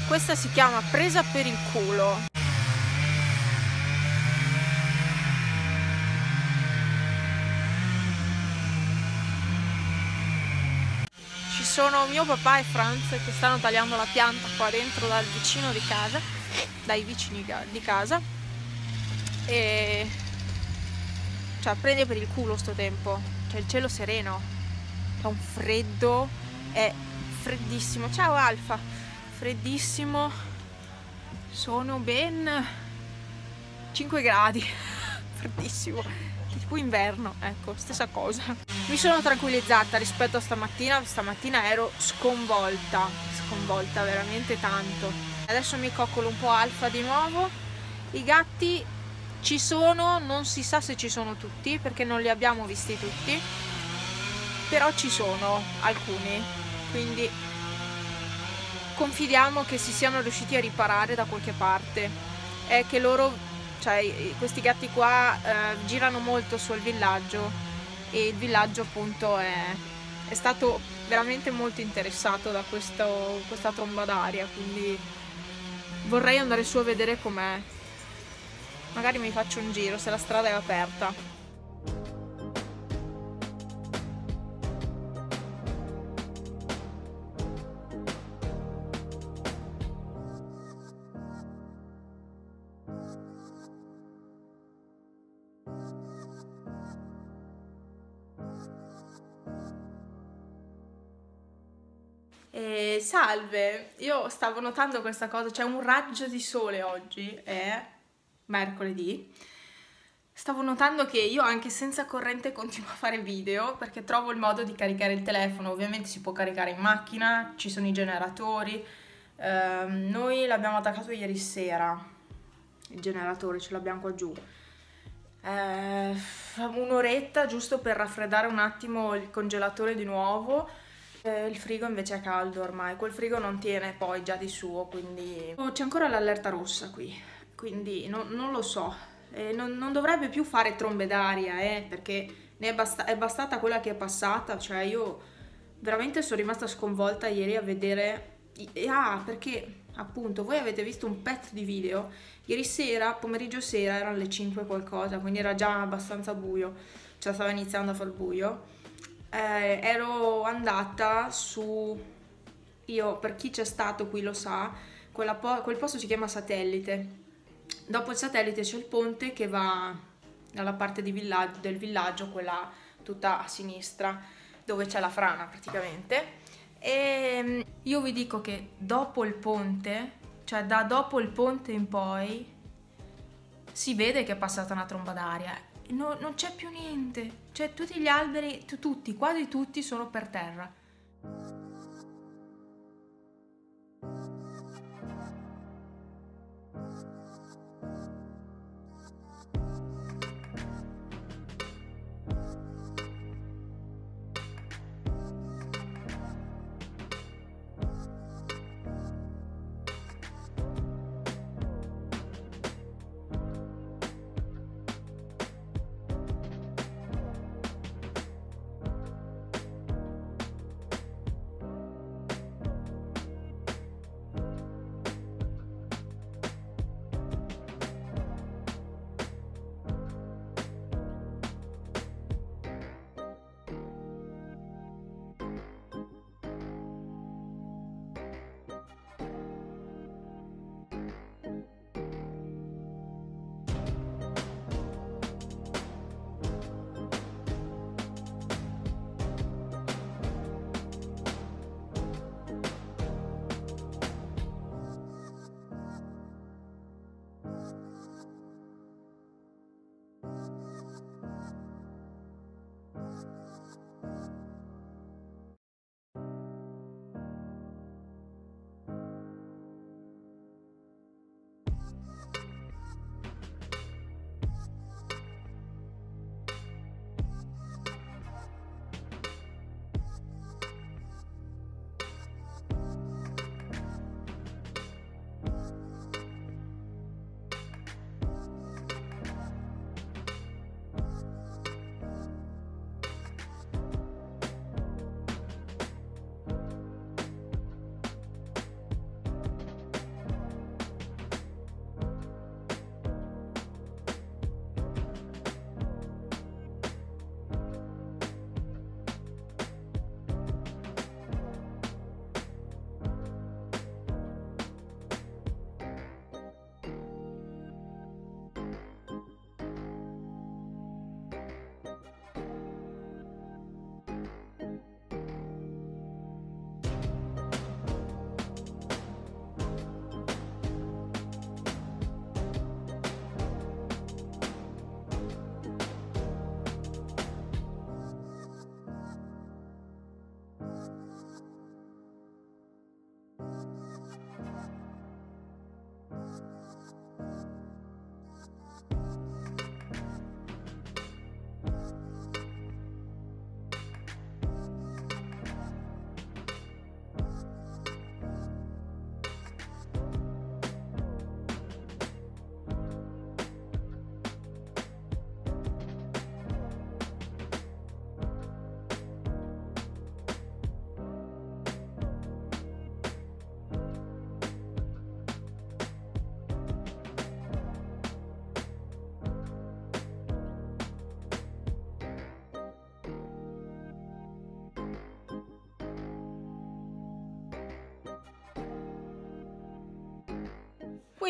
Questa si chiama presa per il culo. Ci sono mio papà e Franz che stanno tagliando la pianta qua dentro dal vicino di casa, dai vicini di casa, e cioè prende per il culo sto tempo, cioè il cielo sereno, c'è un freddo, è freddissimo. Ciao Alfa, freddissimo, sono ben 5 gradi, freddissimo, tipo inverno, ecco, stessa cosa. Mi sono tranquillizzata rispetto a stamattina ero sconvolta veramente tanto. Adesso mi coccolo un po' Alfa di nuovo. I gatti ci sono, non si sa se ci sono tutti perché non li abbiamo visti tutti, però ci sono alcuni, quindi confidiamo che si siano riusciti a riparare da qualche parte. È che loro, cioè questi gatti qua girano molto sul villaggio e il villaggio appunto è stato veramente molto interessato da questa tromba d'aria, quindi vorrei andare su a vedere com'è. Magari mi faccio un giro se la strada è aperta. Salve, io stavo notando questa cosa, c'è un raggio di sole oggi, è mercoledì. Stavo notando che io anche senza corrente continuo a fare video perché trovo il modo di caricare il telefono. Ovviamente si può caricare in macchina, ci sono i generatori. Noi l'abbiamo attaccato ieri sera, il generatore ce l'abbiamo qua giù. Un'oretta giusto per raffreddare un attimo il congelatore di nuovo. Il frigo invece è caldo ormai, quel frigo non tiene poi già di suo, quindi c'è ancora l'allerta rossa qui, quindi non lo so, non dovrebbe più fare trombe d'aria, perché è bastata quella che è passata, cioè io veramente sono rimasta sconvolta ieri a vedere, perché appunto voi avete visto un pezzo di video, ieri sera, pomeriggio sera, erano le 5 qualcosa, quindi era già abbastanza buio, cioè stava iniziando a far buio. Ero andata su, io per chi c'è stato qui lo sa, quel posto si chiama Satellite. Dopo il Satellite c'è il ponte che va dalla parte del villaggio, quella tutta a sinistra, dove c'è la frana praticamente. E io vi dico che dopo il ponte, cioè da dopo il ponte in poi, si vede che è passata una tromba d'aria. Non c'è più niente, cioè tutti gli alberi, quasi tutti sono per terra.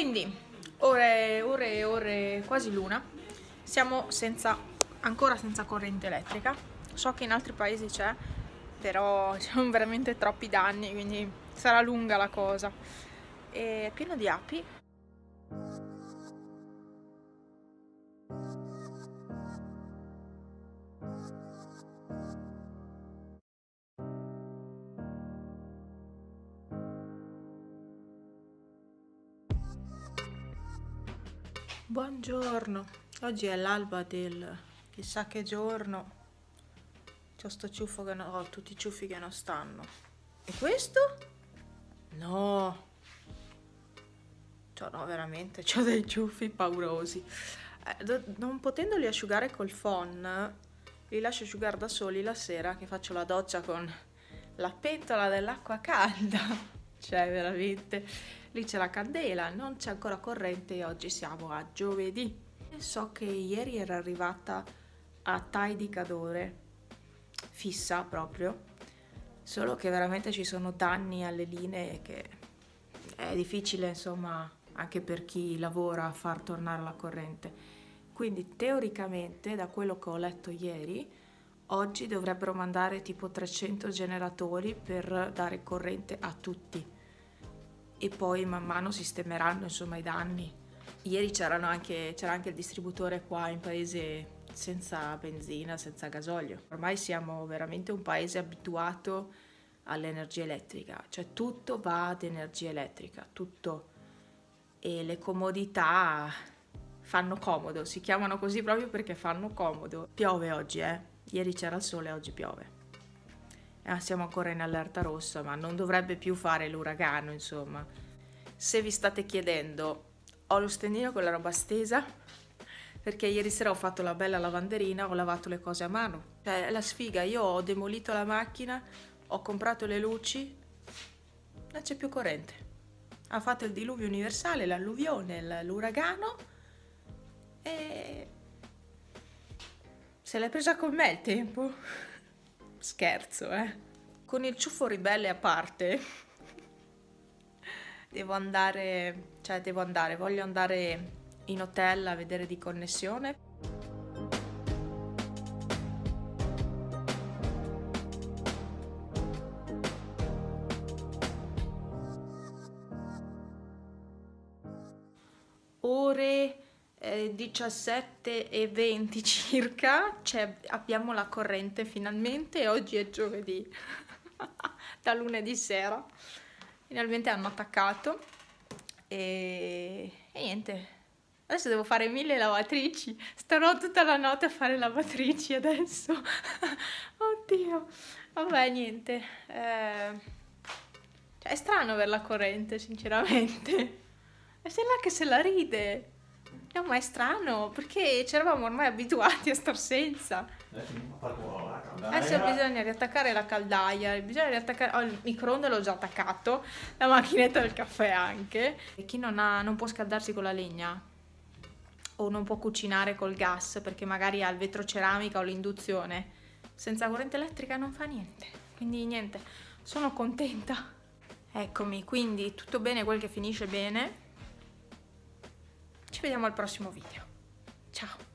Quindi ore e ore, quasi l'una, siamo ancora senza corrente elettrica. So che in altri paesi c'è, però ci sono veramente troppi danni, quindi sarà lunga la cosa. È pieno di api. Buongiorno, oggi è l'alba del chissà che giorno. C'ho sto ciuffo che ho tutti i ciuffi che non stanno. E questo? No. Cioè no, veramente, c'ho dei ciuffi paurosi. Non potendoli asciugare col phon, li lascio asciugare da soli la sera che faccio la doccia con la pentola dell'acqua calda. Cioè, veramente, lì c'è la candela, non c'è ancora corrente e oggi siamo a giovedì. E so che ieri era arrivata a Tai di Cadore, fissa proprio, solo che veramente ci sono danni alle linee che è difficile, insomma, anche per chi lavora a far tornare la corrente. Quindi teoricamente, da quello che ho letto ieri, oggi dovrebbero mandare tipo 300 generatori per dare corrente a tutti e poi man mano sistemeranno, insomma, i danni. Ieri c'era anche il distributore qua in paese senza benzina, senza gasolio. Ormai siamo veramente un paese abituato all'energia elettrica, cioè tutto va ad energia elettrica, tutto, e le comodità fanno comodo, si chiamano così proprio perché fanno comodo. Piove oggi, ieri c'era il sole, oggi piove. Siamo ancora in allerta rossa, ma non dovrebbe più fare l'uragano, insomma. Se vi state chiedendo, ho lo stendino con la roba stesa perché ieri sera ho fatto la bella lavanderina, ho lavato le cose a mano. Cioè, la sfiga, io ho demolito la macchina, ho comprato le luci, non c'è più corrente. Ha fatto il diluvio universale, l'alluvione, l'uragano e se l'è presa con me il tempo. Scherzo, Con il ciuffo ribelle a parte, voglio andare in hotel a vedere di connessione. Ore 17:20 circa, abbiamo la corrente finalmente e oggi è giovedì, da lunedì sera, finalmente hanno attaccato e niente, adesso devo fare 1000 lavatrici, starò tutta la notte a fare lavatrici adesso, oddio, vabbè niente, è strano avere la corrente sinceramente, e sei là che se la ride. No, ma è strano, perché ci eravamo ormai abituati a star senza. Adesso bisogna riattaccare la caldaia, bisogna riattaccare... il microonde l'ho già attaccato, la macchinetta del caffè anche. E chi non può scaldarsi con la legna o non può cucinare col gas perché magari ha il vetroceramica o l'induzione, senza corrente elettrica non fa niente. Quindi niente, sono contenta. Eccomi, quindi tutto bene quel che finisce bene. Ci vediamo al prossimo video. Ciao!